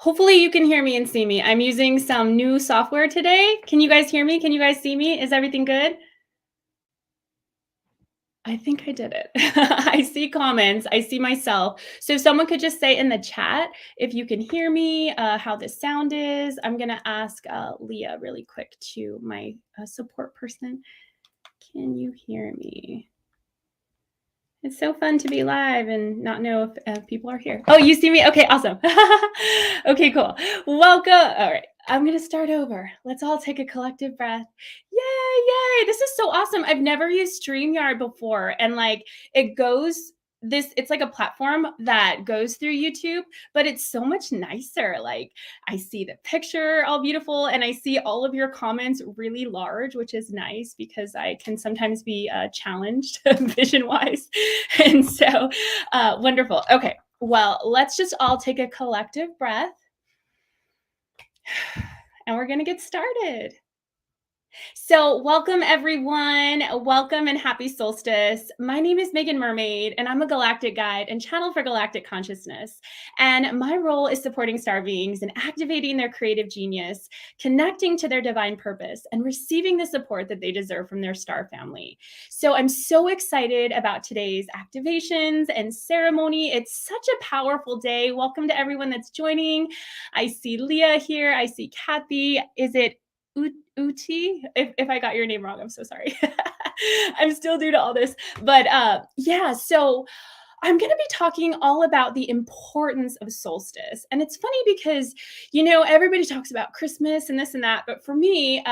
Hopefully you can hear me and see me. I'm using some new software today. Can you guys hear me? Can you guys see me? Is everything good? I think I did it. I see comments. I see myself. So if someone could just say in the chat if you can hear me, how the sound is. I'm going to ask Leah really quick to my support person. Can you hear me? It's so fun to be live and not know if people are here. Oh, you see me? Okay, awesome. Okay, cool. Welcome. All right, I'm going to start over. Let's all take a collective breath. Yay, yay. This is so awesome. I've never used StreamYard before. And like it goes it's like a platform that goes through YouTube, but it's so much nicer. Like I see the picture all beautiful and I see all of your comments really large, which is nice because I can sometimes be challenged vision wise. And so wonderful. Okay. Well, let's just all take a collective breath and we're going to get started. So welcome everyone. Welcome and happy solstice. My name is Meagan Mermaid and I'm a galactic guide and channel for galactic consciousness. And my role is supporting star beings and activating their creative genius, connecting to their divine purpose and receiving the support that they deserve from their star family. So I'm so excited about today's activations and ceremony. It's such a powerful day. Welcome to everyone that's joining. I see Leah here. I see Kathy. Is it Uti, if I got your name wrong, I'm so sorry. I'm still new to all this. But yeah, so I'm going to be talking all about the importance of solstice. And it's funny because, everybody talks about Christmas and this and that. But for me,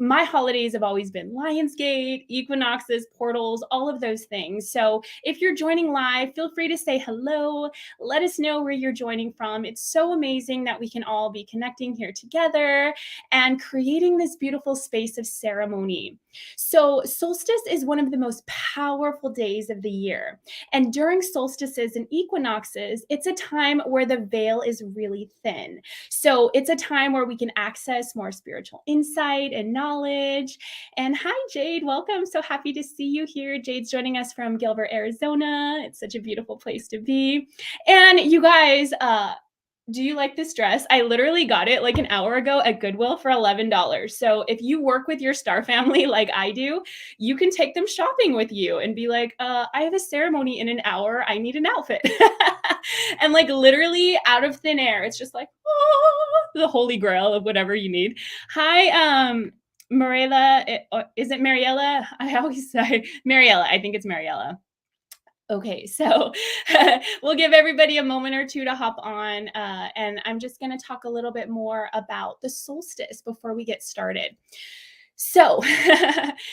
my holidays have always been Lionsgate, equinoxes, portals, all of those things. So if you're joining live, feel free to say hello. Let us know where you're joining from. It's so amazing that we can all be connecting here together and creating this beautiful space of ceremony. So solstice is one of the most powerful days of the year. And during solstices and equinoxes, it's a time where the veil is really thin. So it's a time where we can access more spiritual insight and knowledge. And hi, Jade. Welcome. So happy to see you here. Jade's joining us from Gilbert, Arizona. It's such a beautiful place to be. And you guys, do you like this dress? I literally got it like an hour ago at Goodwill for $11. So if you work with your star family like I do, you can take them shopping with you and be like, I have a ceremony in an hour. I need an outfit. And like literally out of thin air, it's just like, oh, the holy grail of whatever you need. Hi, Mariela. Is it Mariella? I always say Mariella. I think it's Mariella. Okay, so we'll give everybody a moment or two to hop on, and I'm just going to talk a little bit more about the solstice before we get started. So,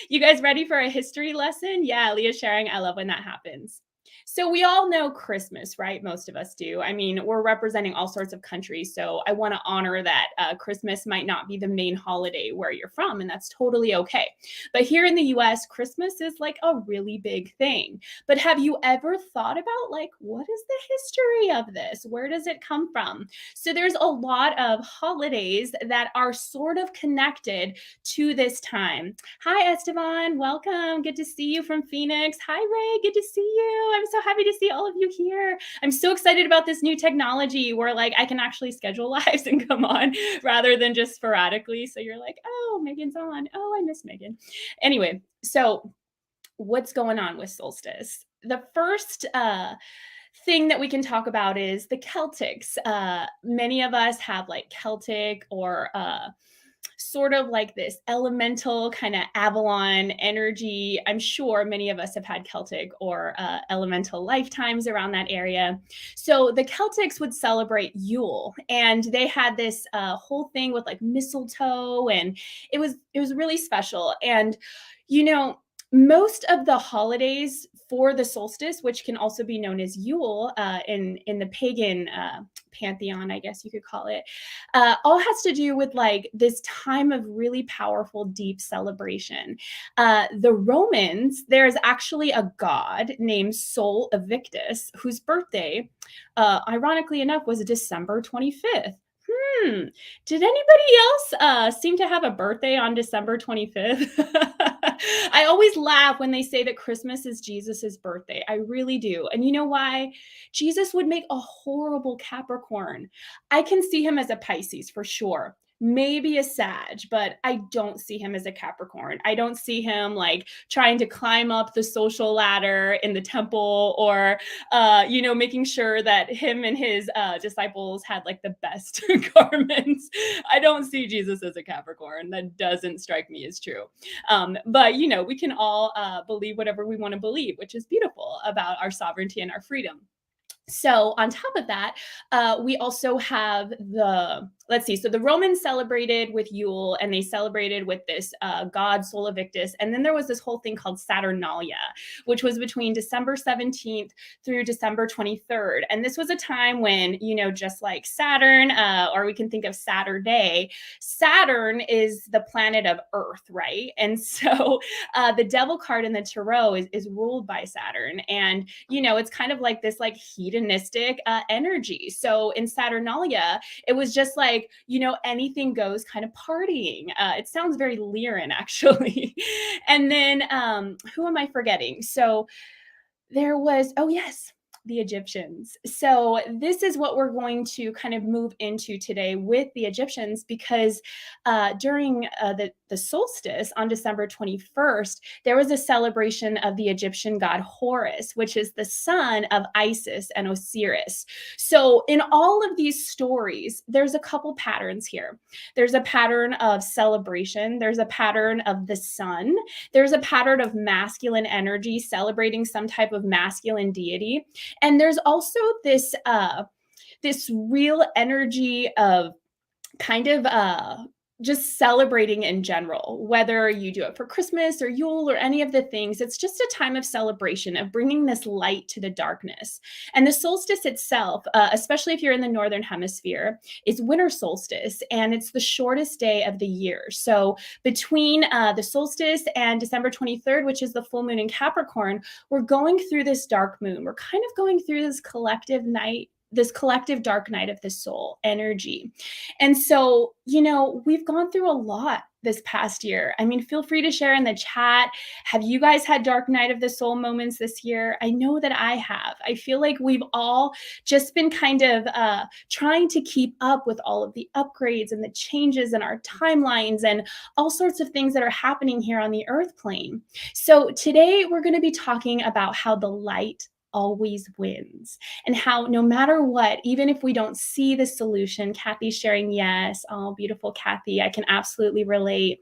you guys ready for a history lesson? Yeah, Leah's sharing. I love when that happens. So we all know Christmas, right? Most of us do. I mean, we're representing all sorts of countries, so I want to honor that Christmas might not be the main holiday where you're from, and that's totally okay. But here in the US, Christmas is like a really big thing. But have you ever thought about like, what is the history of this? Where does it come from? So there's a lot of holidays that are sort of connected to this time. Hi, Esteban. Welcome. Good to see you from Phoenix. Hi, Ray. Good to see you. I'm so happy to see all of you here. I'm so excited about this new technology where like I can actually schedule lives and come on rather than just sporadically. So you're like, oh, Megan's on. Oh, I miss Megan. Anyway, so what's going on with solstice? The first thing that we can talk about is the Celtics. Many of us have like Celtic or sort of like this elemental kind of Avalon energy. I'm sure many of us have had Celtic or elemental lifetimes around that area. So the Celtics would celebrate Yule, and they had this whole thing with like mistletoe, and it was really special. And most of the holidays for the solstice, which can also be known as Yule in the pagan pantheon, I guess you could call it, all has to do with like this time of really powerful, deep celebration. The Romans, there's actually a god named Sol Invictus, whose birthday, ironically enough, was December 25th. Did anybody else seem to have a birthday on December 25th? I always laugh when they say that Christmas is Jesus's birthday. I really do. And you know why? Jesus would make a horrible Capricorn. I can see him as a Pisces for sure. Maybe a Sag, but I don't see him as a Capricorn. I don't see him like trying to climb up the social ladder in the temple, or making sure that him and his disciples had like the best garments. I don't see Jesus as a Capricorn. That doesn't strike me as true. But we can all believe whatever we want to believe, which is beautiful about our sovereignty and our freedom. So on top of that, we also have let's see, so the Romans celebrated with Yule, and they celebrated with this god Sol Invictus. And then there was this whole thing called Saturnalia, which was between December 17th through December 23rd. And this was a time when, just like Saturn, or we can think of Saturday, Saturn is the planet of Earth, right? And so the devil card in the tarot is ruled by Saturn. And, it's kind of like this like hedonistic energy. So in Saturnalia, it was just like, anything goes kind of partying. It sounds very Lyran, actually. And then who am I forgetting? So there was, oh yes, the Egyptians. So this is what we're going to kind of move into today with the Egyptians, because during the solstice on December 21st, there was a celebration of the Egyptian god Horus, which is the son of Isis and Osiris. So in all of these stories, there's a couple patterns here. There's a pattern of celebration. There's a pattern of the sun. There's a pattern of masculine energy celebrating some type of masculine deity. And there's also this real energy of kind of just celebrating in general, whether you do it for Christmas or Yule or any of the things. It's just a time of celebration, of bringing this light to the darkness. And the solstice itself, especially if you're in the northern hemisphere, is winter solstice, and it's the shortest day of the year. So between the solstice and December 23rd, which is the full moon in Capricorn, we're going through this dark moon. We're kind of going through this collective night, this collective dark night of the soul energy. And so, we've gone through a lot this past year. I mean, feel free to share in the chat. Have you guys had dark night of the soul moments this year? I know that I have. I feel like we've all just been kind of trying to keep up with all of the upgrades and the changes in our timelines and all sorts of things that are happening here on the earth plane. So today we're going to be talking about how the light always wins, and how no matter what, even if we don't see the solution, Kathy's sharing yes. Oh, beautiful Kathy. I can absolutely relate.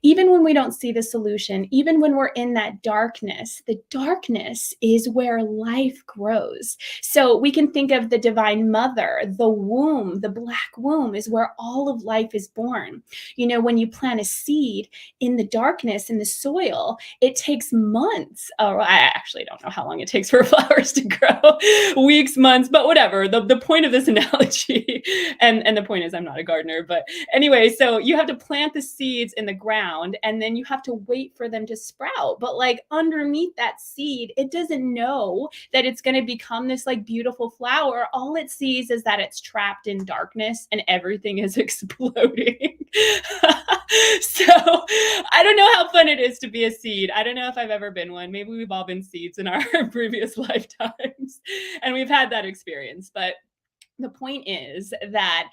Even when we don't see the solution, even when we're in that darkness, the darkness is where life grows. So we can think of the Divine Mother, the womb, the black womb is where all of life is born. When you plant a seed in the darkness, in the soil, it takes months. Oh, I actually don't know how long it takes for flowers to grow, weeks, months, but whatever. The point of this analogy, and the point is I'm not a gardener, but anyway, so you have to plant the seeds in the ground, and then you have to wait for them to sprout. But like underneath that seed, it doesn't know that it's going to become this like beautiful flower. All it sees is that it's trapped in darkness and everything is exploding. So I don't know how fun it is to be a seed. I don't know if I've ever been one. Maybe we've all been seeds in our previous lifetimes and we've had that experience. But the point is that,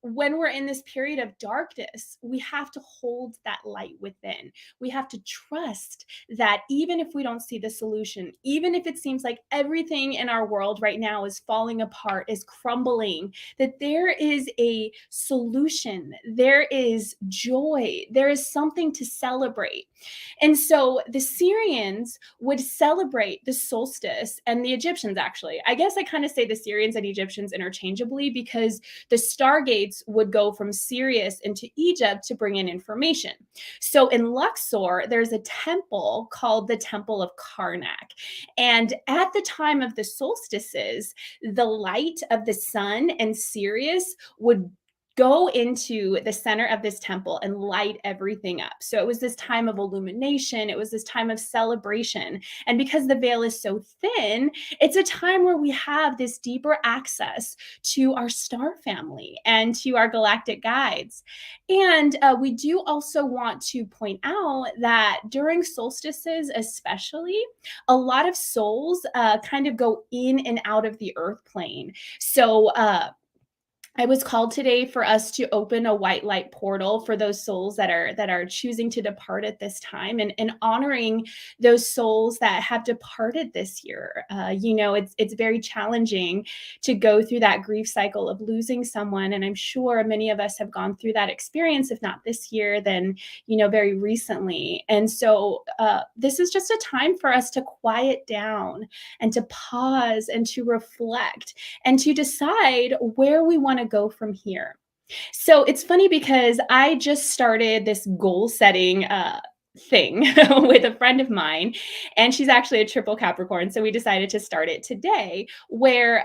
when we're in this period of darkness, we have to hold that light within. We have to trust that even if we don't see the solution, even if it seems like everything in our world right now is falling apart, is crumbling, that there is a solution, there is joy, there is something to celebrate. And so the Syrians would celebrate the solstice, and the Egyptians actually. I guess I kind of say the Syrians and Egyptians interchangeably, because the stargates would go from Sirius into Egypt to bring in information. So in Luxor, there's a temple called the Temple of Karnak. And at the time of the solstices, the light of the sun and Sirius would go into the center of this temple and light everything up. So it was this time of illumination, it was this time of celebration. And because the veil is so thin, it's a time where we have this deeper access to our star family and to our galactic guides. And we do also want to point out that during solstices, especially, a lot of souls kind of go in and out of the earth plane. So, I was called today for us to open a white light portal for those souls that are choosing to depart at this time, and honoring those souls that have departed this year. It's very challenging to go through that grief cycle of losing someone, and I'm sure many of us have gone through that experience, if not this year, then very recently. And so this is just a time for us to quiet down and to pause and to reflect and to decide where we want to go from here. So it's funny because I just started this goal setting thing with a friend of mine, and she's actually a triple Capricorn. So we decided to start it today, where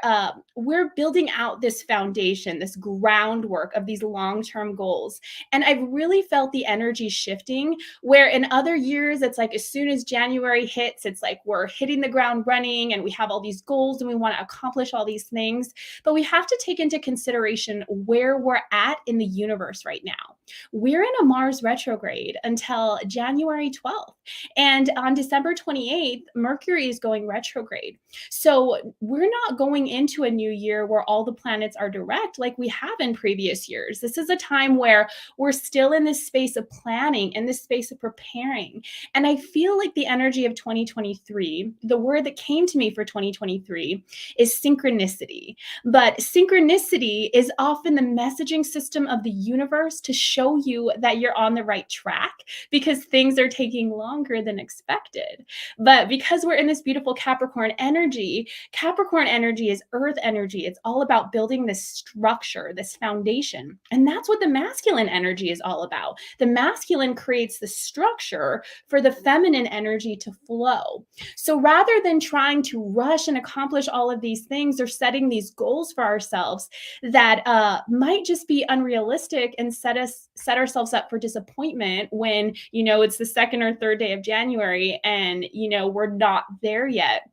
we're building out this foundation, this groundwork of these long-term goals. And I've really felt the energy shifting, where in other years, it's like as soon as January hits, it's like we're hitting the ground running and we have all these goals and we want to accomplish all these things. But we have to take into consideration where we're at in the universe right now. We're in a Mars retrograde until January 12th. And on December 28th, Mercury is going retrograde. So we're not going into a new year where all the planets are direct like we have in previous years. This is a time where we're still in this space of planning and this space of preparing. And I feel like the energy of 2023, the word that came to me for 2023 is synchronicity. But synchronicity is often the messaging system of the universe to show you that you're on the right track because things are taking longer than expected. But because we're in this beautiful Capricorn energy is earth energy. It's all about building this structure, this foundation. And that's what the masculine energy is all about. The masculine creates the structure for the feminine energy to flow. So rather than trying to rush and accomplish all of these things or setting these goals for ourselves that might just be unrealistic and set ourselves up for disappointment when it's the second or third day of January and we're not there yet,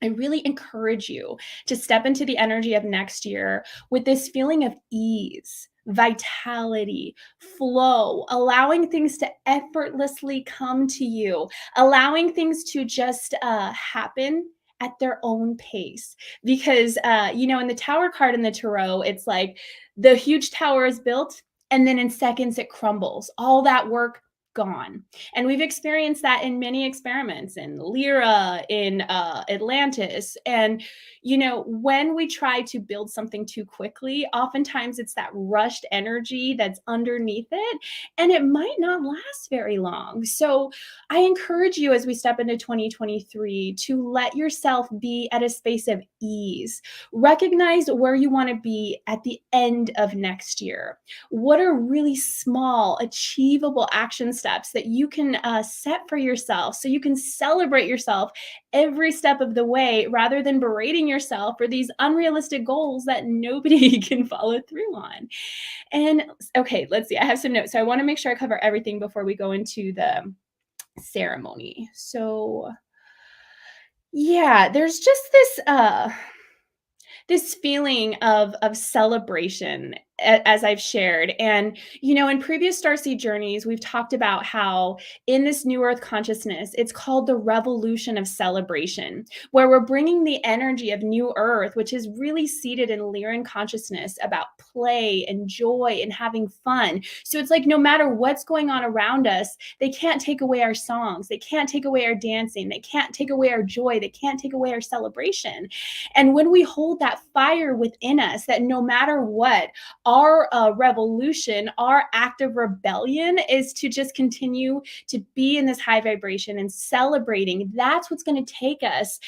I really encourage you to step into the energy of next year with this feeling of ease, vitality, flow, allowing things to effortlessly come to you, allowing things to just happen at their own pace. Because, in the Tower card in the Tarot, it's like the huge tower is built and then in seconds it crumbles. All that work gone. And we've experienced that in many experiments in Lyra, in Atlantis. And, when we try to build something too quickly, oftentimes it's that rushed energy that's underneath it, and it might not last very long. So I encourage you as we step into 2023 to let yourself be at a space of ease. Recognize where you want to be at the end of next year. What are really small, achievable action steps that you can set for yourself so you can celebrate yourself every step of the way rather than berating yourself for these unrealistic goals that nobody can follow through on? And okay, let's see. I have some notes. So I want to make sure I cover everything before we go into the ceremony. So yeah, there's just this feeling of celebration as I've shared. And, in previous Starseed journeys, we've talked about how in this new earth consciousness, it's called the revolution of celebration, where we're bringing the energy of new earth, which is really seated in Lyran consciousness about play and joy and having fun. So it's like no matter what's going on around us, they can't take away our songs. They can't take away our dancing. They can't take away our joy. They can't take away our celebration. And when we hold that fire within us, that no matter what, our revolution, our act of rebellion is to just continue to be in this high vibration and celebrating. That's what's going to take us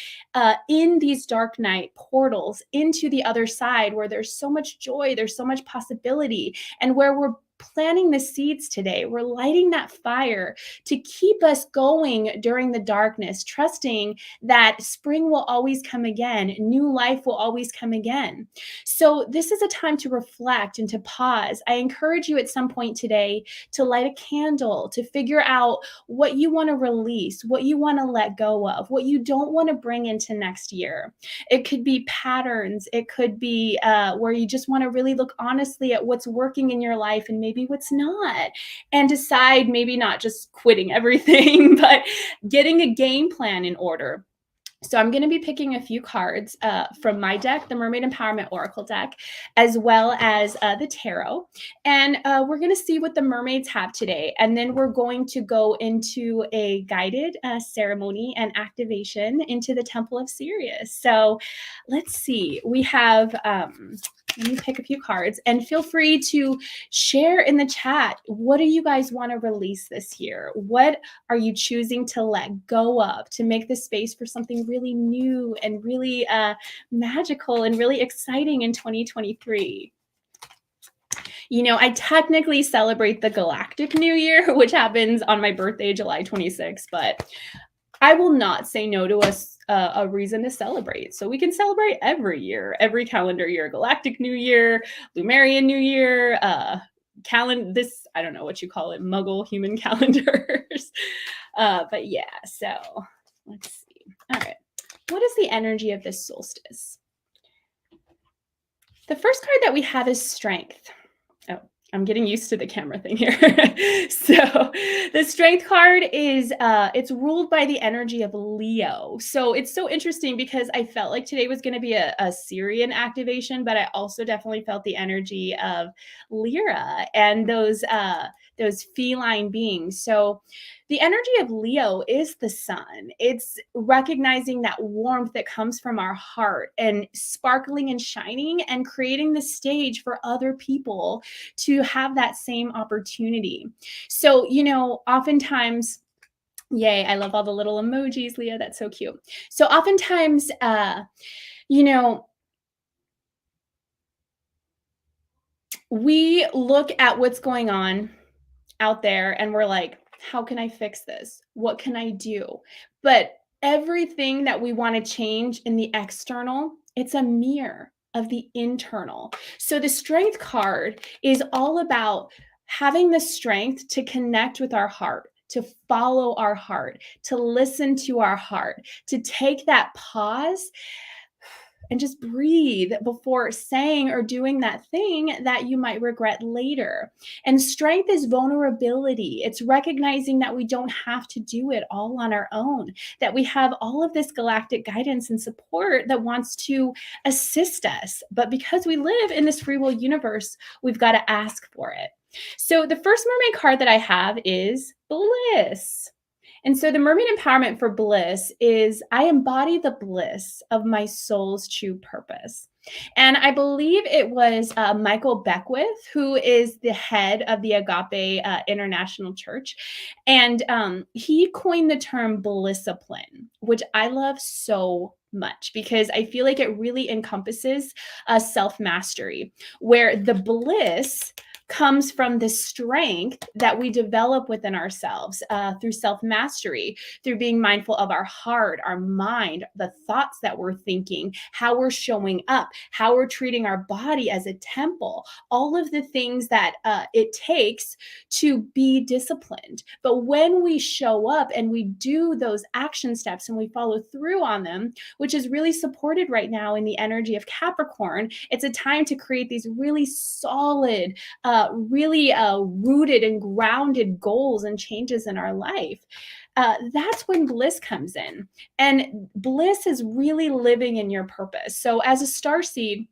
in these dark night portals into the other side where there's so much joy, there's so much possibility, and where we're planting the seeds today. We're lighting that fire to keep us going during the darkness, trusting that spring will always come again, new life will always come again. So this is a time to reflect and to pause. I encourage you at some point today to light a candle, to figure out what you want to release, what you want to let go of, what you don't want to bring into next year. It could be patterns. It could be where you just want to really look honestly at what's working in your life and maybe what's not, and decide maybe not just quitting everything, but getting a game plan in order. So I'm going to be picking a few cards from my deck, the Mermaid Empowerment Oracle deck, as well as the tarot. And we're going to see what the mermaids have today. And then we're going to go into a guided ceremony and activation into the Temple of Sirius. So let's see. We have... let me pick a few cards, and feel free to share in the chat. What do you guys want to release this year? What are you choosing to let go of to make the space for something really new and really magical and really exciting in 2023? You know, I technically celebrate the Galactic New Year, which happens on my birthday, July 26th, but I will not say no to a reason to celebrate. So we can celebrate every year, every calendar year, Galactic New Year, Lumerian New Year, this, I don't know what you call it, Muggle human calendars. But yeah, so let's see. All right. What is the energy of this solstice? The first card that we have is Strength. Oh, I'm getting used to the camera thing here. So the Strength card is, it's ruled by the energy of Leo. So it's so interesting because I felt like today was going to be a Sirian activation, but I also definitely felt the energy of Lyra and those feline beings. So the energy of Leo is the sun. It's recognizing that warmth that comes from our heart and sparkling and shining and creating the stage for other people to have that same opportunity. So, you know, oftentimes, yay, I love all the little emojis, Leah. That's so cute. So oftentimes, you know, we look at what's going on out there and we're like, how can I fix this? What can I do? But everything that we want to change in the external, it's a mirror of the internal. So the Strength card is all about having the strength to connect with our heart, to follow our heart, to listen to our heart, to take that pause and just breathe before saying or doing that thing that you might regret later. And strength is vulnerability. It's recognizing that we don't have to do it all on our own, that we have all of this galactic guidance and support that wants to assist us. But because we live in this free will universe, we've got to ask for it. So the first mermaid card that I have is Bliss. And so the mermaid empowerment for Bliss is, I embody the bliss of my soul's true purpose. And I believe it was Michael Beckwith, who is the head of the Agape International Church. And he coined the term blissipline, which I love so much because I feel like it really encompasses self-mastery, where the bliss comes from the strength that we develop within ourselves through self-mastery, through being mindful of our heart, our mind, the thoughts that we're thinking, how we're showing up, how we're treating our body as a temple, all of the things that it takes to be disciplined. But when we show up and we do those action steps and we follow through on them, which is really supported right now in the energy of Capricorn, it's a time to create these really solid, really rooted and grounded goals and changes in our life. That's when bliss comes in. And bliss is really living in your purpose. So as a starseed,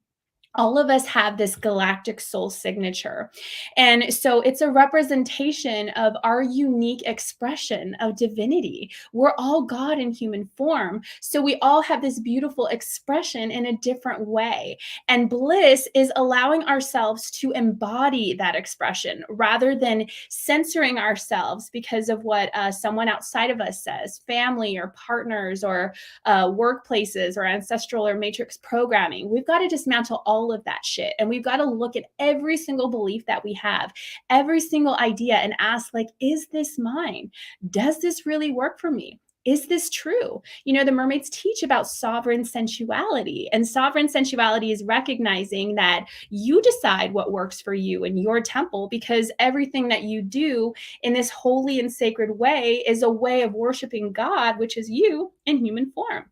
all of us have this galactic soul signature. And so it's a representation of our unique expression of divinity. We're all God in human form. So we all have this beautiful expression in a different way. And bliss is allowing ourselves to embody that expression rather than censoring ourselves because of what someone outside of us says, family or partners or workplaces or ancestral or matrix programming. We've got to dismantle all all of that shit. And we've got to look at every single belief that we have, every single idea, and ask, like, is this mine? Does this really work for me? Is this true? The mermaids teach about sovereign sensuality, and sovereign sensuality is recognizing that you decide what works for you in your temple, because everything that you do in this holy and sacred way is a way of worshiping God, which is you in human form.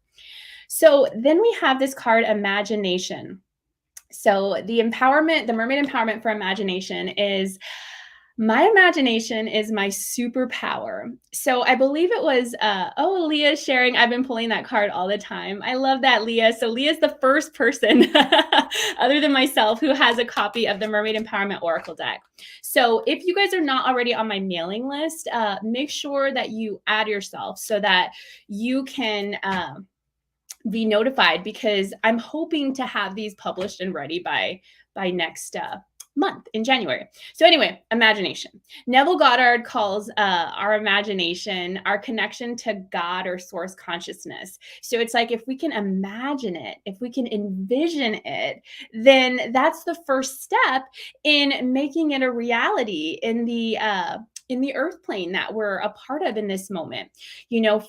So then we have this card, imagination. So the mermaid empowerment for imagination is, my imagination is my superpower. So I believe it was, Leah's sharing. I've been pulling that card all the time. I love that, Leah. So Leah's the first person other than myself who has a copy of the Mermaid Empowerment Oracle deck. So if you guys are not already on my mailing list, make sure that you add yourself so that you can be notified, because I'm hoping to have these published and ready by next month in January. So anyway, imagination. Neville Goddard calls our imagination our connection to God or source consciousness. So it's like, if we can imagine it, if we can envision it, then that's the first step in making it a reality in the earth plane that we're a part of in this moment.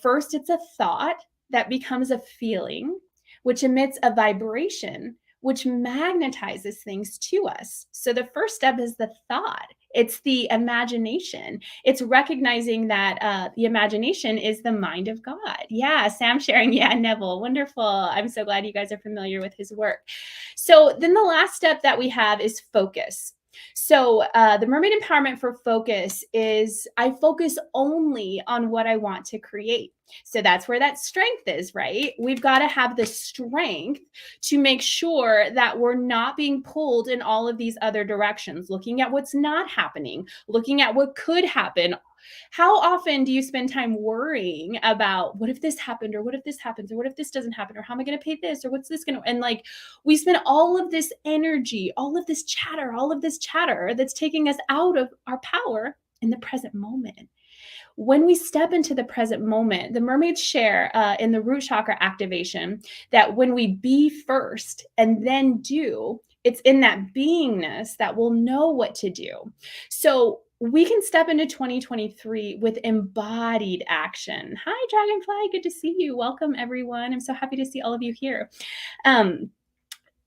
First it's a thought that becomes a feeling, which emits a vibration, which magnetizes things to us. So the first step is the thought. It's the imagination. It's recognizing that the imagination is the mind of God. Yeah, Sam sharing. Yeah, Neville, wonderful. I'm so glad you guys are familiar with his work. So then the last step that we have is focus. So the Mermaid Empowerment for focus is, I focus only on what I want to create. So that's where that strength is, right? We've got to have the strength to make sure that we're not being pulled in all of these other directions, looking at what's not happening, looking at what could happen. How often do you spend time worrying about, what if this happened, or what if this happens, or what if this doesn't happen, or how am I going to pay this, or what's this going to, and like, we spend all of this energy, all of this chatter that's taking us out of our power in the present moment. When we step into the present moment, the mermaids share in the root chakra activation that when we be first and then do, it's in that beingness that we'll know what to do. So we can step into 2023 with embodied action. Hi, Dragonfly. Good to see you. Welcome, everyone. I'm so happy to see all of you here.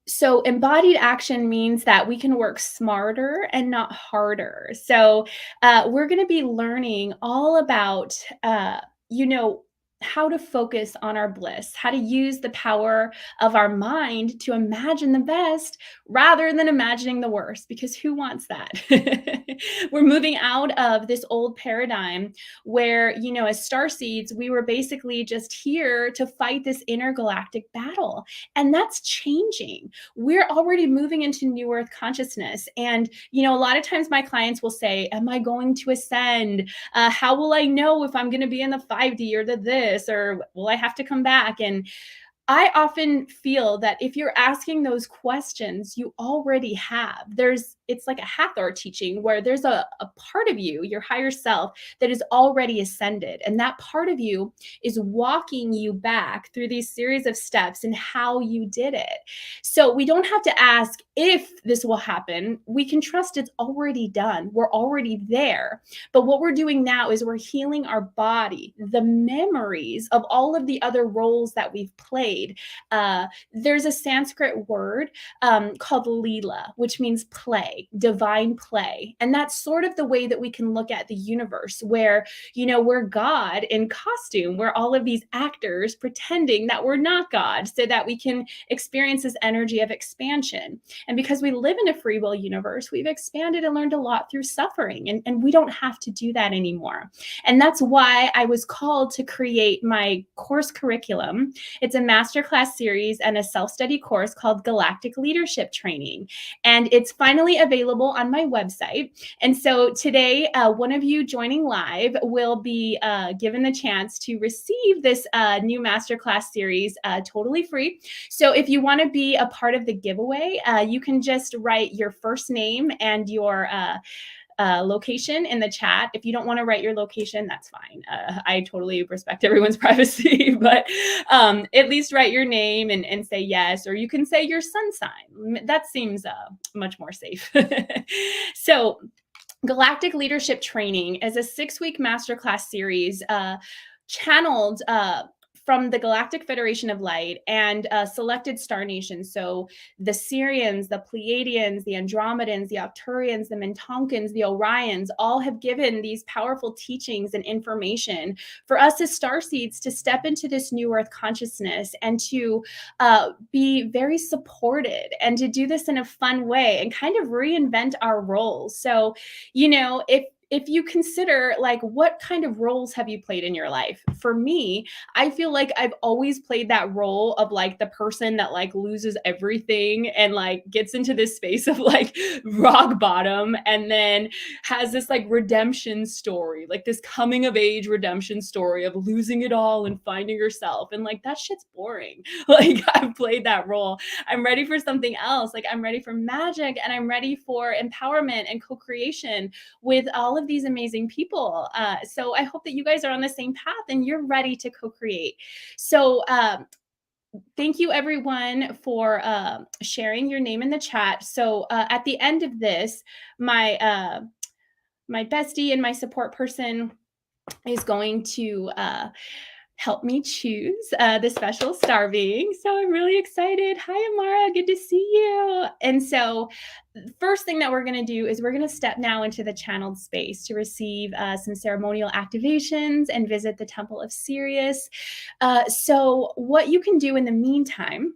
So embodied action means that we can work smarter and not harder. So we're going to be learning all about, how to focus on our bliss, how to use the power of our mind to imagine the best rather than imagining the worst, because who wants that? We're moving out of this old paradigm where, as starseeds, we were basically just here to fight this intergalactic battle. And that's changing. We're already moving into new earth consciousness. And, a lot of times my clients will say, am I going to ascend? How will I know if I'm going to be in the 5D or the this, or will I have to come back? And I often feel that if you're asking those questions, you already have. It's like a Hathor teaching where there's a part of you, your higher self, that is already ascended. And that part of you is walking you back through these series of steps and how you did it. So we don't have to ask if this will happen. We can trust it's already done. We're already there. But what we're doing now is we're healing our body, the memories of all of the other roles that we've played. There's a Sanskrit word called Leela, which means play, divine play. And that's sort of the way that we can look at the universe, where, we're God in costume. We're all of these actors pretending that we're not God so that we can experience this energy of expansion. And because we live in a free will universe, we've expanded and learned a lot through suffering. And we don't have to do that anymore. And that's why I was called to create my course curriculum. It's a masterclass series and a self-study course called Galactic Leadership Training. And it's finally available on my website. And so today, one of you joining live will be given the chance to receive this new masterclass series totally free. So if you want to be a part of the giveaway, you can just write your first name and your location in the chat. If you don't want to write your location, that's fine. I totally respect everyone's privacy, but at least write your name and say yes, or you can say your sun sign. That seems much more safe. So Galactic Leadership Training is a 6-week masterclass series channeled from the Galactic Federation of Light and selected star nations. So the Sirians, the Pleiadians, the Andromedans, the Arcturians, the Mintonkans, the Orions all have given these powerful teachings and information for us as starseeds to step into this new earth consciousness and to be very supported and to do this in a fun way and kind of reinvent our roles. So, if you consider like what kind of roles have you played in your life? For me, I feel like I've always played that role of like the person that like loses everything and like gets into this space of like rock bottom and then has this like redemption story, like this coming of age redemption story of losing it all and finding yourself. And like that shit's boring. Like I've played that role. I'm ready for something else. Like I'm ready for magic and I'm ready for empowerment and co-creation with all of these amazing people. So I hope that you guys are on the same path and you're ready to co-create. So thank you everyone for sharing your name in the chat. So at the end of this, my bestie and my support person is going to help me choose the special star being. So I'm really excited. Hi, Amara. Good to see you. And so first thing that we're going to do is we're going to step now into the channeled space to receive some ceremonial activations and visit the Temple of Sirius. So what you can do in the meantime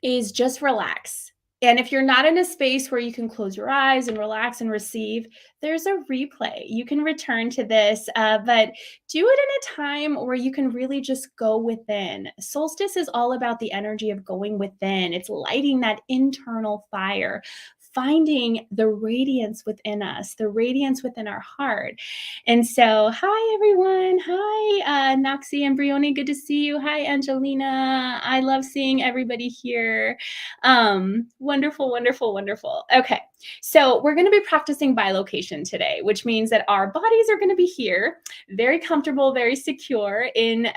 is just relax. And if you're not in a space where you can close your eyes and relax and receive, there's a replay. You can return to this, but do it in a time where you can really just go within. Solstice is all about the energy of going within. It's lighting that internal fire, finding the radiance within us, the radiance within our heart. And so, hi, everyone. Hi, Noxie and Brioni. Good to see you. Hi, Angelina. I love seeing everybody here. Wonderful, wonderful, wonderful. Okay. So we're going to be practicing bilocation today, which means that our bodies are going to be here, very comfortable, very secure in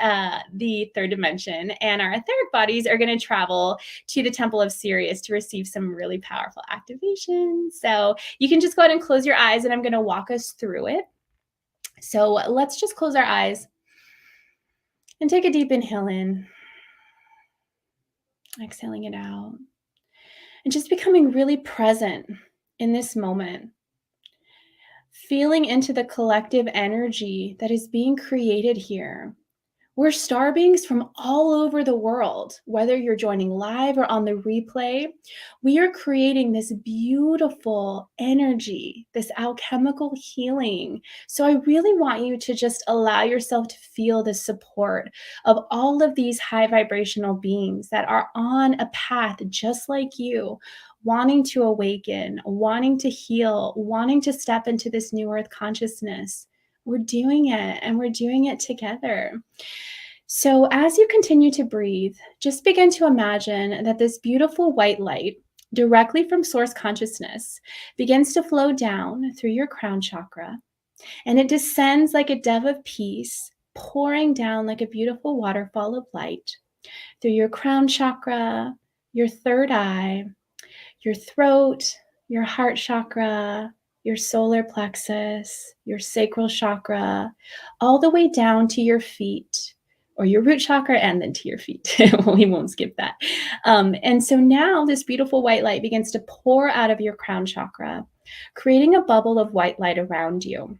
the third dimension. And our etheric bodies are going to travel to the Temple of Sirius to receive some really powerful activation. So you can just go ahead and close your eyes and I'm going to walk us through it. So let's just close our eyes and take a deep inhale in, exhaling it out, and just becoming really present in this moment, feeling into the collective energy that is being created here. We're star beings from all over the world. Whether you're joining live or on the replay, we are creating this beautiful energy, this alchemical healing. So I really want you to just allow yourself to feel the support of all of these high vibrational beings that are on a path just like you, wanting to awaken, wanting to heal, wanting to step into this new earth consciousness. We're doing it and we're doing it together. So as you continue to breathe, just begin to imagine that this beautiful white light directly from source consciousness begins to flow down through your crown chakra, and it descends like a dove of peace, pouring down like a beautiful waterfall of light through your crown chakra, your third eye, your throat, your heart chakra, your solar plexus, your sacral chakra, all the way down to your feet, or your root chakra, and then to your feet. We won't skip that. And so now this beautiful white light begins to pour out of your crown chakra, creating a bubble of white light around you.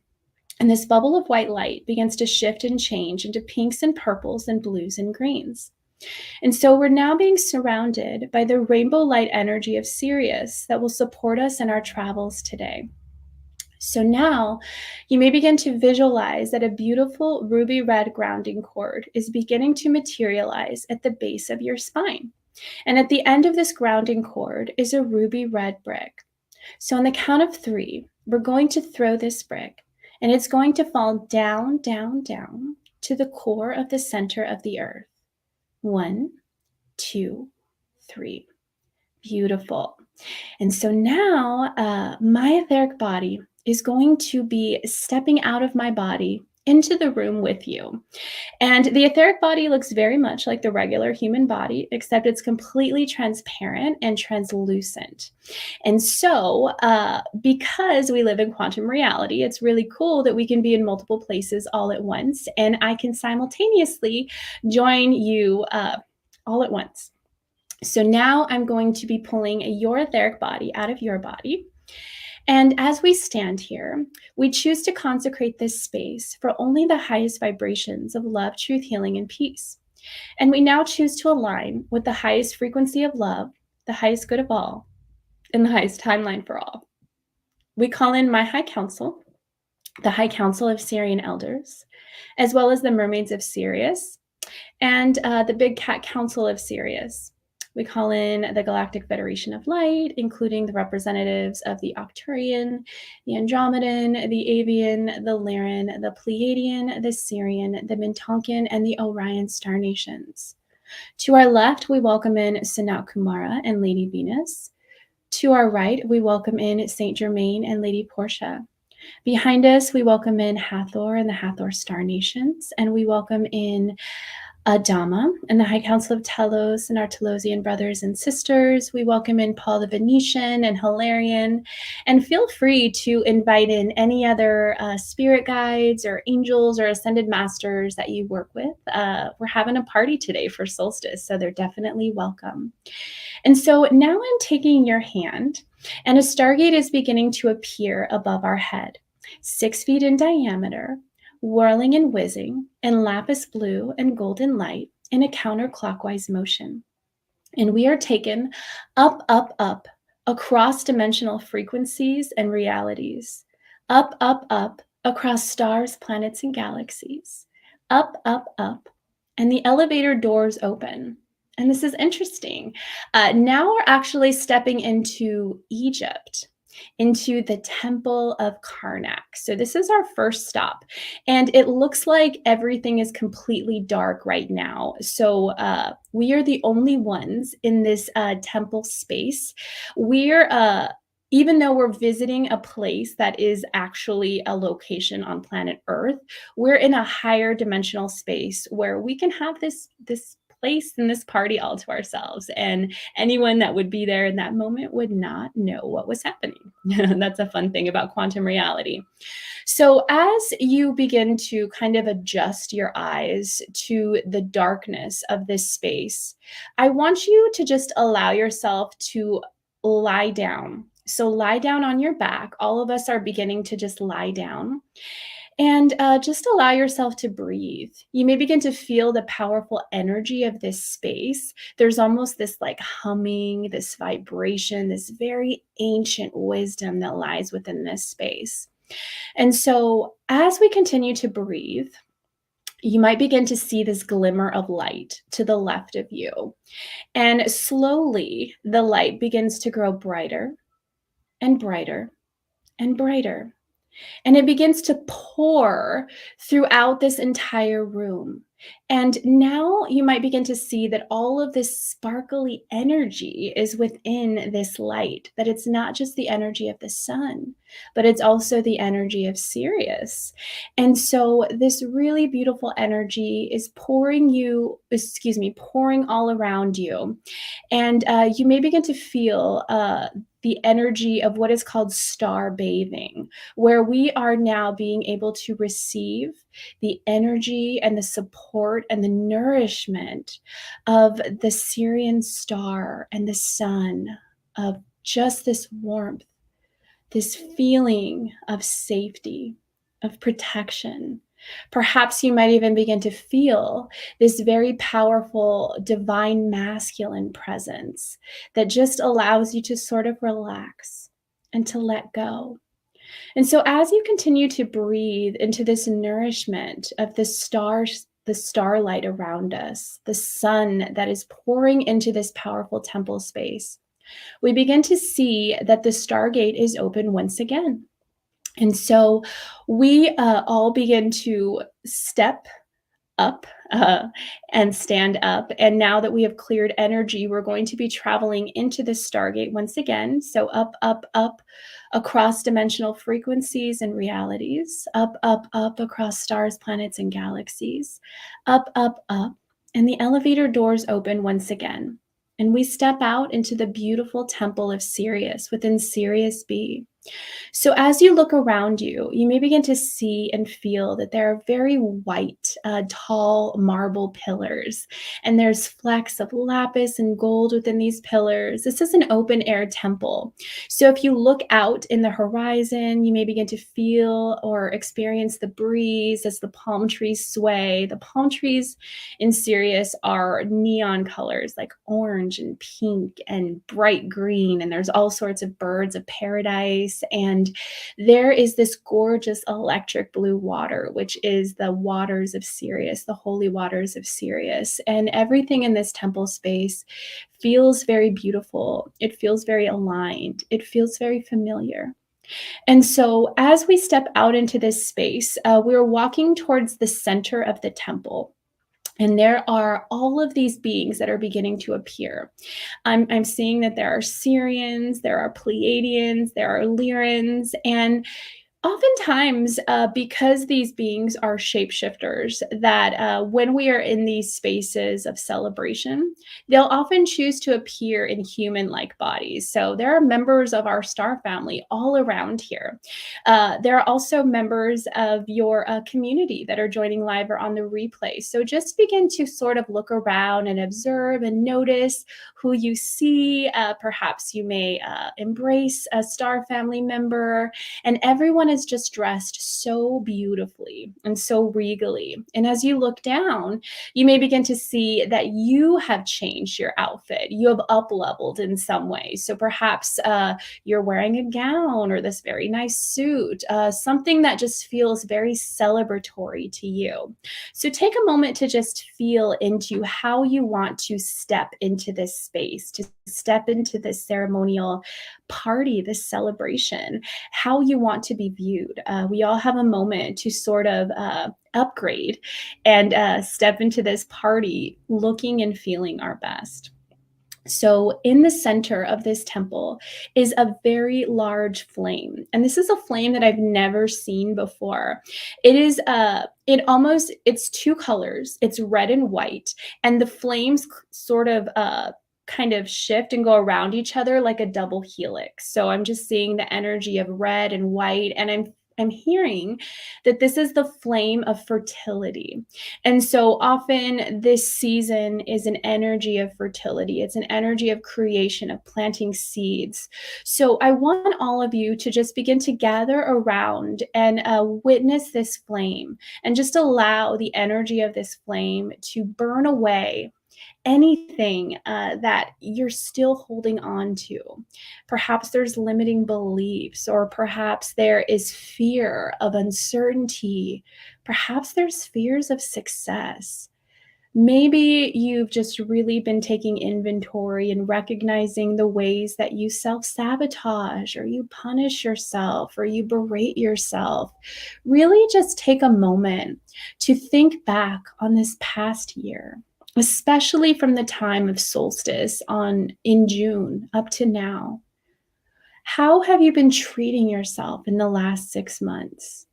And this bubble of white light begins to shift and change into pinks and purples and blues and greens. And so we're now being surrounded by the rainbow light energy of Sirius that will support us in our travels today. So now you may begin to visualize that a beautiful ruby red grounding cord is beginning to materialize at the base of your spine. And at the end of this grounding cord is a ruby red brick. So on the count of 3, we're going to throw this brick and it's going to fall down, down, down to the core of the center of the earth. 1, 2, 3. Beautiful. And so now my etheric body is going to be stepping out of my body into the room with you. And the etheric body looks very much like the regular human body, except it's completely transparent and translucent. And so, because we live in quantum reality, it's really cool that we can be in multiple places all at once, and I can simultaneously join you all at once. So now I'm going to be pulling your etheric body out of your body. And as we stand here, we choose to consecrate this space for only the highest vibrations of love, truth, healing, and peace. And we now choose to align with the highest frequency of love, the highest good of all, and the highest timeline for all. We call in my High Council, the High Council of Sirian Elders, as well as the Mermaids of Sirius, and the Big Cat Council of Sirius. We call in the Galactic Federation of Light, including the representatives of the Octurian, the Andromedan, the Avian, the Lyran, the Pleiadian, the Sirian, the Mintonkan, and the Orion star nations. To our left, we welcome in Sanat Kumara and Lady Venus. To our right, we welcome in Saint Germain and Lady Portia. Behind us, we welcome in Hathor and the Hathor star nations, and we welcome in Adama and the High Council of Telos and our Telosian brothers and sisters. We welcome in Paul the Venetian and Hilarion, and feel free to invite in any other spirit guides or angels or ascended masters that you work with. We're having a party today for solstice, so they're definitely welcome. And so now I'm taking your hand, and a stargate is beginning to appear above our head, 6 feet in diameter, whirling and whizzing in lapis blue and golden light in a counterclockwise motion. And we are taken up, up, up across dimensional frequencies and realities, up, up, up across stars, planets, and galaxies, up, up, up, and the elevator doors open. And this is interesting. Now we're actually stepping into Egypt, into the Temple of Karnak. So this is our first stop, and it looks like everything is completely dark right now. So we are the only ones in this temple space. We're even though we're visiting a place that is actually a location on planet Earth, we're in a higher dimensional space where we can have this place and this party all to ourselves, and anyone that would be there in that moment would not know what was happening. That's a fun thing about quantum reality. So as you begin to kind of adjust your eyes to the darkness of this space, I want you to just allow yourself to lie down. So lie down on your back. All of us are beginning to just lie down. And just allow yourself to breathe. You may begin to feel the powerful energy of this space. There's almost this like humming, this vibration, this very ancient wisdom that lies within this space. And so as we continue to breathe, you might begin to see this glimmer of light to the left of you. And slowly the light begins to grow brighter and brighter and brighter. And it begins to pour throughout this entire room. And now you might begin to see that all of this sparkly energy is within this light, that it's not just the energy of the sun, but it's also the energy of Sirius. And so this really beautiful energy is pouring all around you. And you may begin to feel the energy of what is called star bathing, where we are now being able to receive the energy and the support and the nourishment of the Sirian star and the sun, of just this warmth, this feeling of safety, of protection. Perhaps you might even begin to feel this very powerful divine masculine presence that just allows you to sort of relax and to let go. And so as you continue to breathe into this nourishment of the stars, the starlight around us, the sun that is pouring into this powerful temple space, we begin to see that the Stargate is open once again. And so we all begin to step up and stand up. And now that we have cleared energy, we're going to be traveling into the Stargate once again. So up, up, up across dimensional frequencies and realities, up, up, up across stars, planets, and galaxies, up, up, up. And the elevator doors open once again. And we step out into the beautiful temple of Sirius within Sirius B. So as you look around you, you may begin to see and feel that there are very white, tall marble pillars, and there's flecks of lapis and gold within these pillars. This is an open air temple. So if you look out in the horizon, you may begin to feel or experience the breeze as the palm trees sway. The palm trees in Sirius are neon colors like orange and pink and bright green, and there's all sorts of birds of paradise. And there is this gorgeous electric blue water, which is the waters of Sirius, the holy waters of Sirius. And everything in this temple space feels very beautiful. It feels very aligned. It feels very familiar. And so, as we step out into this space, we're walking towards the center of the temple. And there are all of these beings that are beginning to appear. I'm seeing that there are Sirians, there are Pleiadians, there are Lyrans, and oftentimes, because these beings are shapeshifters, that when we are in these spaces of celebration, they'll often choose to appear in human-like bodies. So there are members of our star family all around here. There are also members of your community that are joining live or on the replay. So just begin to sort of look around and observe and notice who you see. Perhaps you may embrace a star family member, and everyone is just dressed so beautifully and so regally. And as you look down, you may begin to see that you have changed your outfit. You have up leveled in some way. So perhaps you're wearing a gown or this very nice suit, something that just feels very celebratory to you. So take a moment to just feel into how you want to step into this space, to step into this ceremonial party, this celebration, how you want to be viewed. We all have a moment to sort of upgrade and step into this party looking and feeling our best. So in the center of this temple is a very large flame. And this is a flame that I've never seen before. It is it's two colors. It's red and white, and the flames sort of kind of shift and go around each other like a double helix. So I'm just seeing the energy of red and white, and I'm hearing that this is the flame of fertility. And so often this season is an energy of fertility. It's an energy of creation, of planting seeds. So I want all of you to just begin to gather around and witness this flame and just allow the energy of this flame to burn away anything that you're still holding on to. Perhaps there's limiting beliefs, or perhaps there is fear of uncertainty. Perhaps there's fears of success. Maybe you've just really been taking inventory and recognizing the ways that you self-sabotage, or you punish yourself, or you berate yourself. Really just take a moment to think back on this past year, especially from the time of solstice in June up to now. How have you been treating yourself in the last 6 months?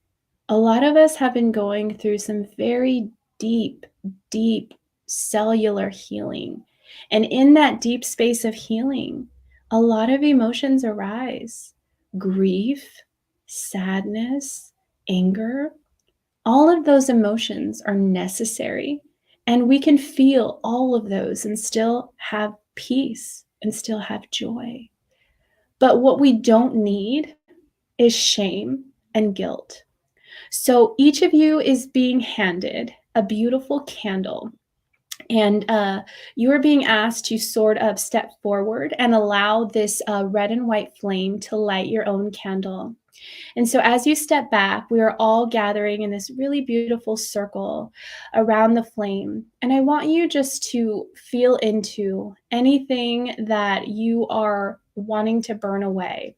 A lot of us have been going through some very deep, deep cellular healing. And in that deep space of healing, a lot of emotions arise. Grief, sadness, anger. All of those emotions are necessary. And we can feel all of those and still have peace and still have joy. But what we don't need is shame and guilt. So each of you is being handed a beautiful candle, and you are being asked to sort of step forward and allow this red and white flame to light your own candle. And so as you step back, we are all gathering in this really beautiful circle around the flame. And I want you just to feel into anything that you are wanting to burn away.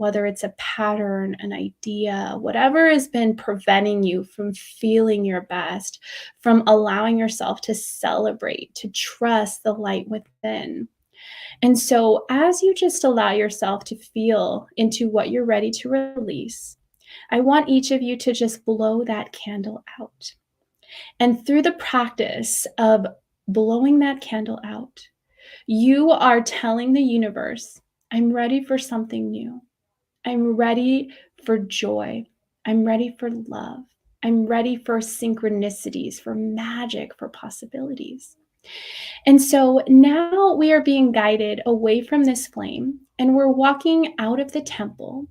whether it's a pattern, an idea, whatever has been preventing you from feeling your best, from allowing yourself to celebrate, to trust the light within. And so, as you just allow yourself to feel into what you're ready to release, I want each of you to just blow that candle out. And through the practice of blowing that candle out, you are telling the universe, I'm ready for something new. I'm ready for joy. I'm ready for love. I'm ready for synchronicities, for magic, for possibilities. And so now we are being guided away from this flame, and we're walking out of the temple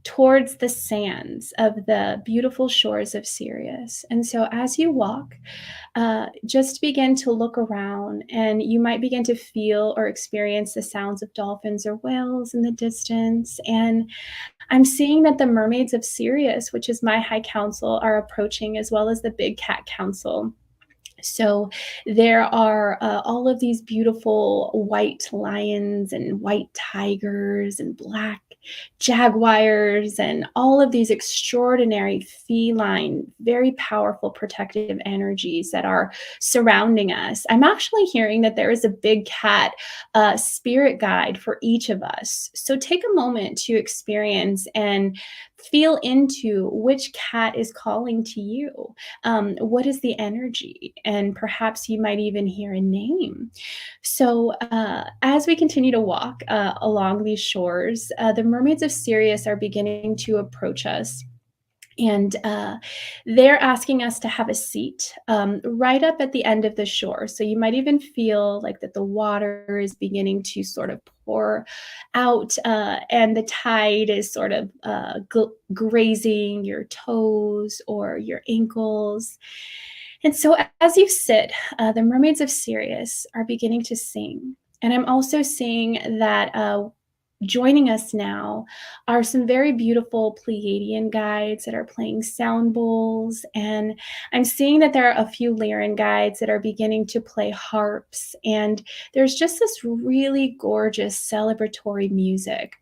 towards the sands of the beautiful shores of Sirius. And so as you walk, just begin to look around, and you might begin to feel or experience the sounds of dolphins or whales in the distance. And I'm seeing that the mermaids of Sirius, which is my high council, are approaching, as well as the big cat council. So there are all of these beautiful white lions and white tigers and black jaguars and all of these extraordinary feline, very powerful protective energies that are surrounding us. I'm actually hearing that there is a big cat spirit guide for each of us. So take a moment to experience and feel into which cat is calling to you. What is the energy? And perhaps you might even hear a name. So, as we continue to walk along these shores, the mermaids of Sirius are beginning to approach us. And they're asking us to have a seat right up at the end of the shore. So you might even feel like that the water is beginning to sort of pour out, and the tide is sort of grazing your toes or your ankles. And so as you sit, the mermaids of Sirius are beginning to sing. And I'm also seeing that joining us now are some very beautiful Pleiadian guides that are playing sound bowls. And I'm seeing that there are a few Lyran guides that are beginning to play harps. And there's just this really gorgeous celebratory music.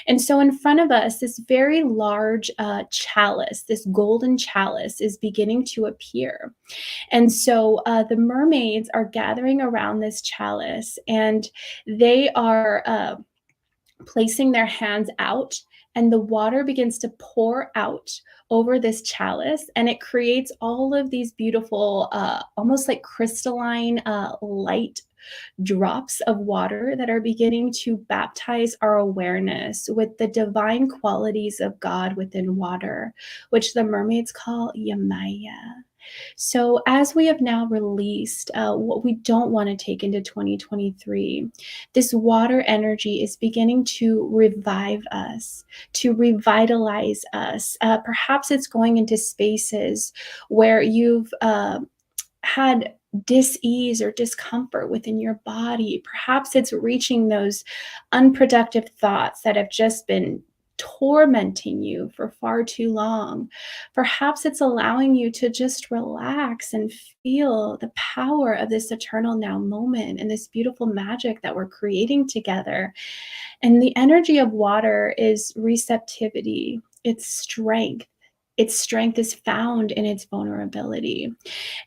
And so in front of us, this very large chalice, this golden chalice, is beginning to appear. And so the mermaids are gathering around this chalice, and they are placing their hands out, and the water begins to pour out over this chalice, and it creates all of these beautiful, almost like crystalline light drops of water that are beginning to baptize our awareness with the divine qualities of God within water, which the mermaids call Yamaya. So, as we have now released what we don't want to take into 2023, this water energy is beginning to revive us, to revitalize us. Perhaps it's going into spaces where you've had dis-ease or discomfort within your body. Perhaps it's reaching those unproductive thoughts that have just been tormenting you for far too long. Perhaps it's allowing you to just relax and feel the power of this eternal now moment and this beautiful magic that we're creating together. And the energy of water is receptivity, it's strength. Its strength is found in its vulnerability.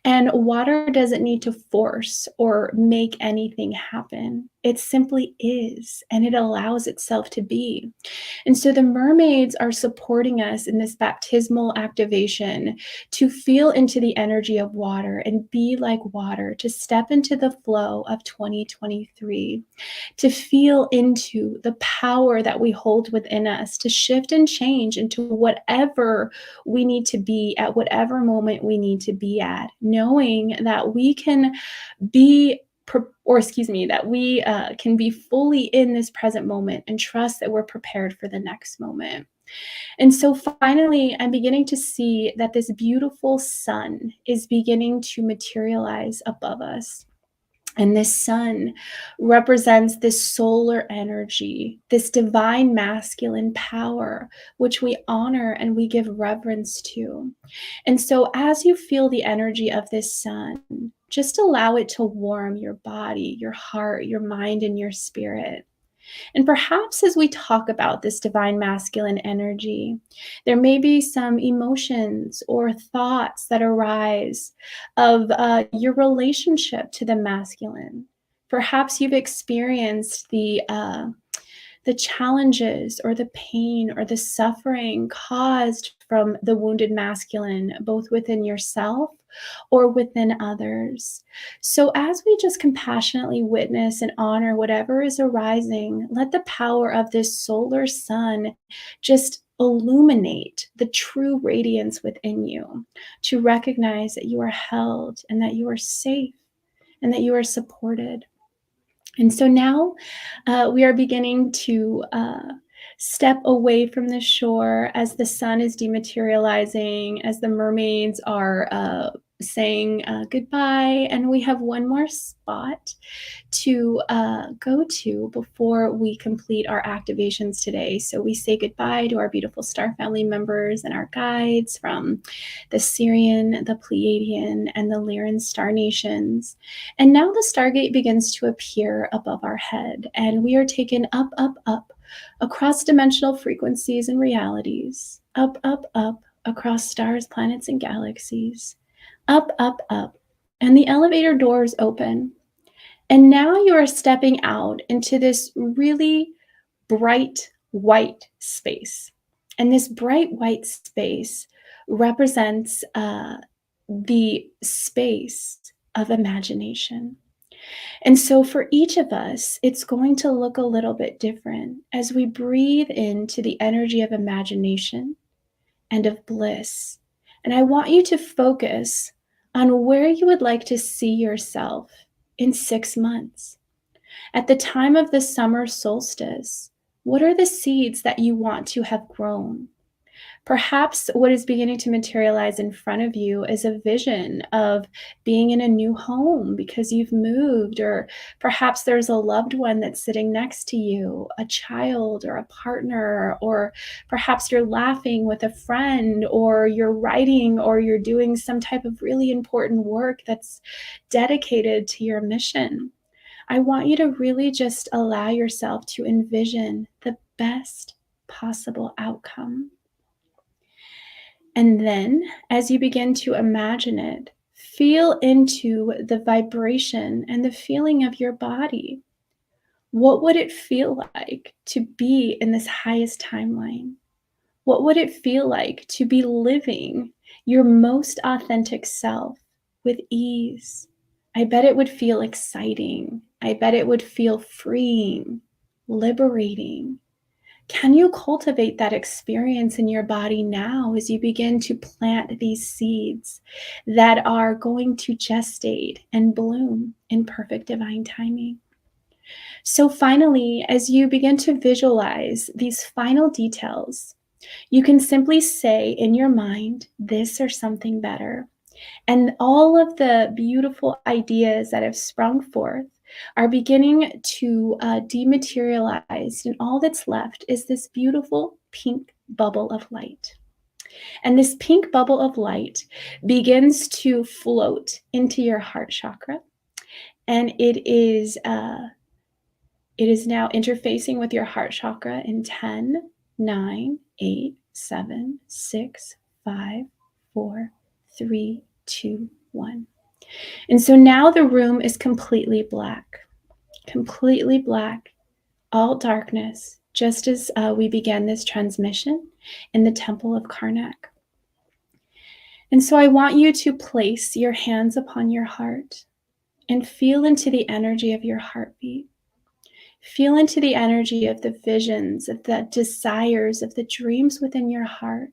And water doesn't need to force or make anything happen. It simply is, and it allows itself to be. And so the mermaids are supporting us in this baptismal activation to feel into the energy of water and be like water, to step into the flow of 2023, to feel into the power that we hold within us, to shift and change into whatever we need to be at whatever moment we need to be at, knowing that we can be that we can be fully in this present moment and trust that we're prepared for the next moment. And so finally, I'm beginning to see that this beautiful sun is beginning to materialize above us. And this sun represents this solar energy, this divine masculine power, which we honor and we give reverence to. And so as you feel the energy of this sun, just allow it to warm your body, your heart, your mind, and your spirit. And perhaps as we talk about this divine masculine energy, there may be some emotions or thoughts that arise of your relationship to the masculine. Perhaps you've experienced the challenges or the pain or the suffering caused from the wounded masculine, both within yourself or within others. So, as we just compassionately witness and honor whatever is arising, let the power of this solar sun just illuminate the true radiance within you to recognize that you are held and that you are safe and that you are supported. And so now we are beginning to step away from the shore as the sun is dematerializing, as the mermaids are saying goodbye. And we have one more spot to go to before we complete our activations today. So we say goodbye to our beautiful star family members and our guides from the Sirian, the Pleiadian, and the Lyran star nations. And now the stargate begins to appear above our head, and we are taken up, up, up across dimensional frequencies and realities, up, up, up across stars, planets, and galaxies, up, up, up. And the elevator doors open. And now you are stepping out into this really bright white space. And this bright white space represents the space of imagination. And so for each of us, it's going to look a little bit different as we breathe into the energy of imagination and of bliss. And I want you to focus on where you would like to see yourself in 6 months. At the time of the summer solstice, what are the seeds that you want to have grown? Perhaps what is beginning to materialize in front of you is a vision of being in a new home because you've moved, or perhaps there's a loved one that's sitting next to you, a child or a partner, or perhaps you're laughing with a friend, or you're writing, or you're doing some type of really important work that's dedicated to your mission. I want you to really just allow yourself to envision the best possible outcome. And then, as you begin to imagine it, feel into the vibration and the feeling of your body. What would it feel like to be in this highest timeline? What would it feel like to be living your most authentic self with ease? I bet it would feel exciting. I bet it would feel freeing, liberating. Can you cultivate that experience in your body now as you begin to plant these seeds that are going to gestate and bloom in perfect divine timing? So finally, as you begin to visualize these final details, you can simply say in your mind, this or something better. And all of the beautiful ideas that have sprung forth are beginning to dematerialize, and all that's left is this beautiful pink bubble of light. And this pink bubble of light begins to float into your heart chakra, and it is now interfacing with your heart chakra in 10, 9, 8, 7, 6, 5, 4, 3, 2, 1. And so now the room is completely black, all darkness, just as we began this transmission in the Temple of Karnak. And so I want you to place your hands upon your heart and feel into the energy of your heartbeat. Feel into the energy of the visions, of the desires, of the dreams within your heart,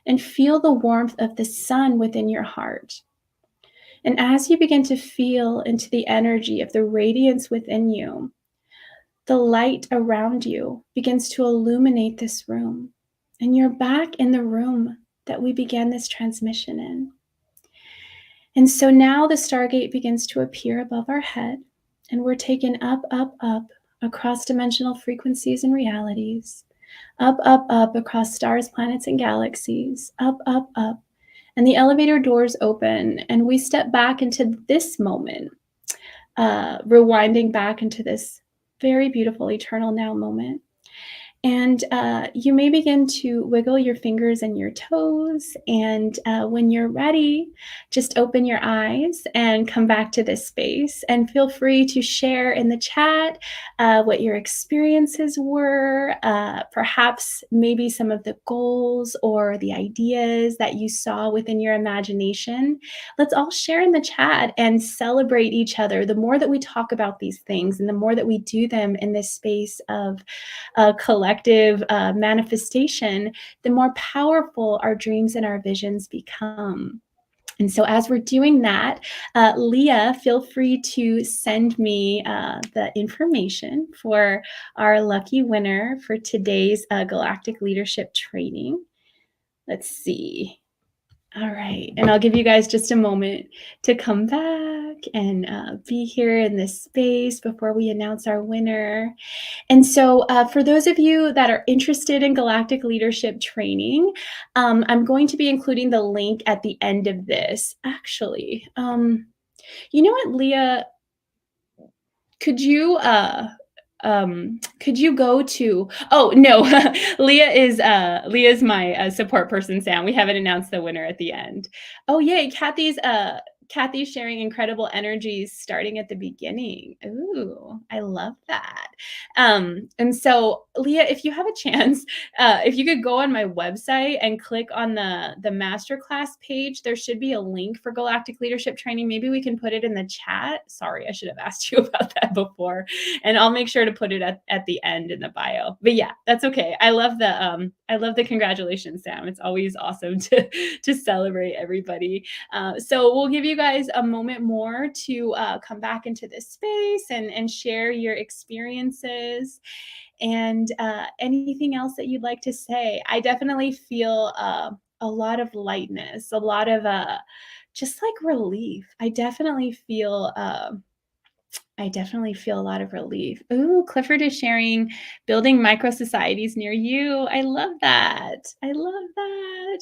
and feel the warmth of the sun within your heart. And as you begin to feel into the energy of the radiance within you, the light around you begins to illuminate this room. And you're back in the room that we began this transmission in. And so now the stargate begins to appear above our head, and we're taken up, up, up across dimensional frequencies and realities, up, up, up across stars, planets, and galaxies, up, up, up. And the elevator doors open, and we step back into this moment, rewinding back into this very beautiful eternal now moment. And you may begin to wiggle your fingers and your toes. And when you're ready, just open your eyes and come back to this space. And feel free to share in the chat what your experiences were, perhaps maybe some of the goals or the ideas that you saw within your imagination. Let's all share in the chat and celebrate each other. The more that we talk about these things and the more that we do them in this space of collective manifestation, the more powerful our dreams and our visions become. And so as we're doing that, Leah, feel free to send me the information for our lucky winner for today's Galactic Leadership Training. Let's see. All right. And I'll give you guys just a moment to come back and be here in this space before we announce our winner. And so for those of you that are interested in Galactic Leadership Training, I'm going to be including the link at the end of this. Actually, you know what, Leah, could you go to, oh no, Leah's my support person, Sam. We haven't announced the winner at the end. Oh yay, Kathy's sharing incredible energies starting at the beginning. Ooh, I love that. And so Leah, if you have a chance, if you could go on my website and click on the masterclass page, there should be a link for Galactic Leadership Training. Maybe we can put it in the chat. Sorry, I should have asked you about that before. And I'll make sure to put it at the end in the bio. But yeah, that's okay. I love the congratulations, Sam. It's always awesome to celebrate everybody. So we'll give you guys a moment more to come back into this space and share your experiences and anything else that you'd like to say. I definitely feel a lot of lightness, a lot of just like relief. I definitely feel a lot of relief. Ooh, Clifford is sharing building micro societies near you. I love that. I love that.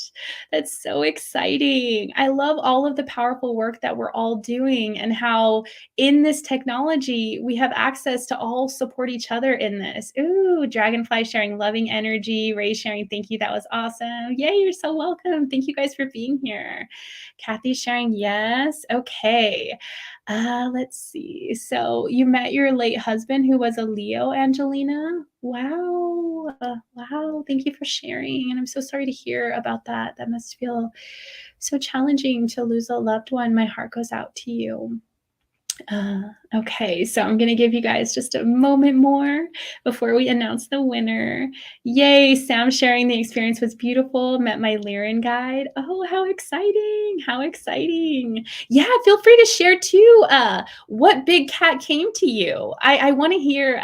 That's so exciting. I love all of the powerful work that we're all doing and how in this technology, we have access to all support each other in this. Ooh, Dragonfly sharing loving energy. Ray sharing, thank you. That was awesome. Yay, you're so welcome. Thank you guys for being here. Kathy sharing, yes. Okay. Let's see. So you met your late husband who was a Leo, Angelina? Wow. Wow. Thank you for sharing. And I'm so sorry to hear about that. That must feel so challenging to lose a loved one. My heart goes out to you. Okay, so I'm going to give you guys just a moment more before we announce the winner. Yay, Sam sharing the experience was beautiful. Met my Lyran guide. Oh, how exciting. How exciting. Yeah, feel free to share too what big cat came to you. I want to hear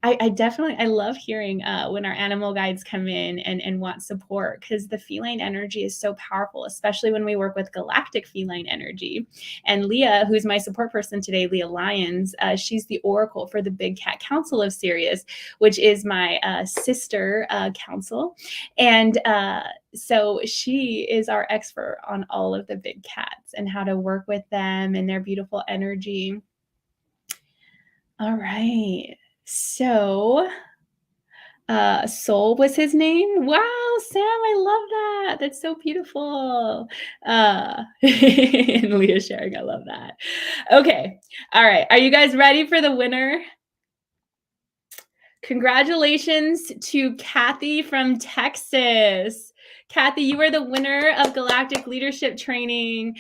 I love hearing when our animal guides come in and want support, because the feline energy is so powerful, especially when we work with galactic feline energy. And Leah, who's my support person today, Leah Lyons, she's the oracle for the Big Cat Council of Sirius, which is my sister council. And so she is our expert on all of the big cats and how to work with them and their beautiful energy. All right. So, Soul was his name. Wow, Sam, I love that. That's so beautiful. And Leah sharing, I love that. Okay. All right. Are you guys ready for the winner? Congratulations to Kathy from Texas. Kathy, you are the winner of Galactic Leadership Training.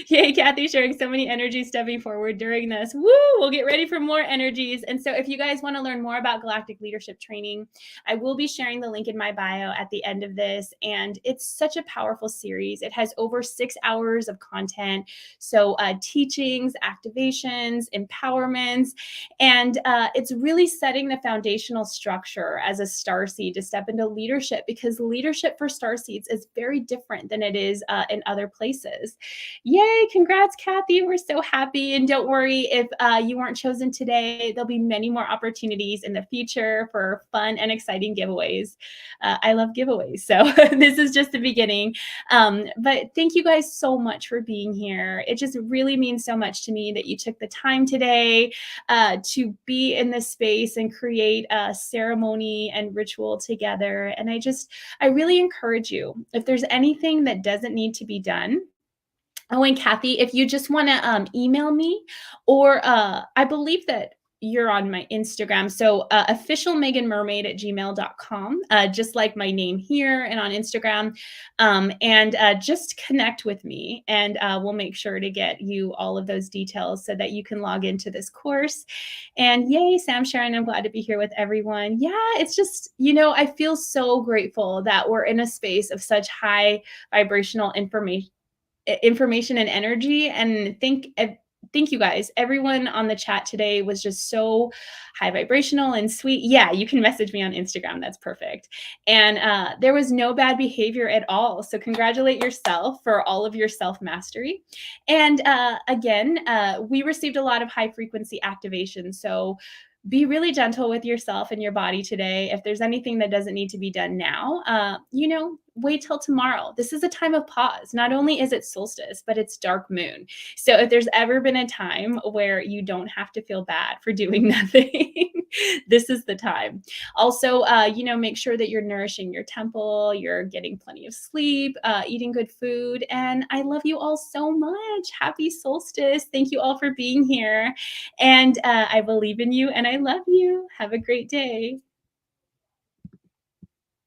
Yay, Kathy, sharing so many energies stepping forward during this. Woo! We'll get ready for more energies. And so if you guys want to learn more about Galactic Leadership Training, I will be sharing the link in my bio at the end of this. And it's such a powerful series. It has over 6 hours of content. So teachings, activations, empowerments, and it's really setting the foundational structure as a starseed to step into leadership, because leadership membership for Starseeds is very different than it is in other places. Yay, congrats, Kathy. We're so happy. And don't worry if you weren't chosen today, there'll be many more opportunities in the future for fun and exciting giveaways. I love giveaways. So this is just the beginning. But thank you guys so much for being here. It just really means so much to me that you took the time today to be in this space and create a ceremony and ritual together. And I really encourage you, if there's anything that doesn't need to be done, oh, and Kathy, if you just want to email me, or I believe that you're on my Instagram. So official Meagan Mermaid at gmail.com, just like my name here and on Instagram. And just connect with me, and we'll make sure to get you all of those details so that you can log into this course. And yay, Sam Sharon, I'm glad to be here with everyone. Yeah, it's just, I feel so grateful that we're in a space of such high vibrational information and energy. And thank you guys. Everyone on the chat today was just so high vibrational and sweet. Yeah, you can message me on Instagram. That's perfect. And there was no bad behavior at all. So congratulate yourself for all of your self-mastery. And again, we received a lot of high frequency activation. So be really gentle with yourself and your body today. If there's anything that doesn't need to be done now, wait till tomorrow. This is a time of pause. Not only is it solstice, but it's dark moon. So if there's ever been a time where you don't have to feel bad for doing nothing, this is the time. Also, make sure that you're nourishing your temple, you're getting plenty of sleep, eating good food. And I love you all so much. Happy solstice. Thank you all for being here. And I believe in you and I love you. Have a great day.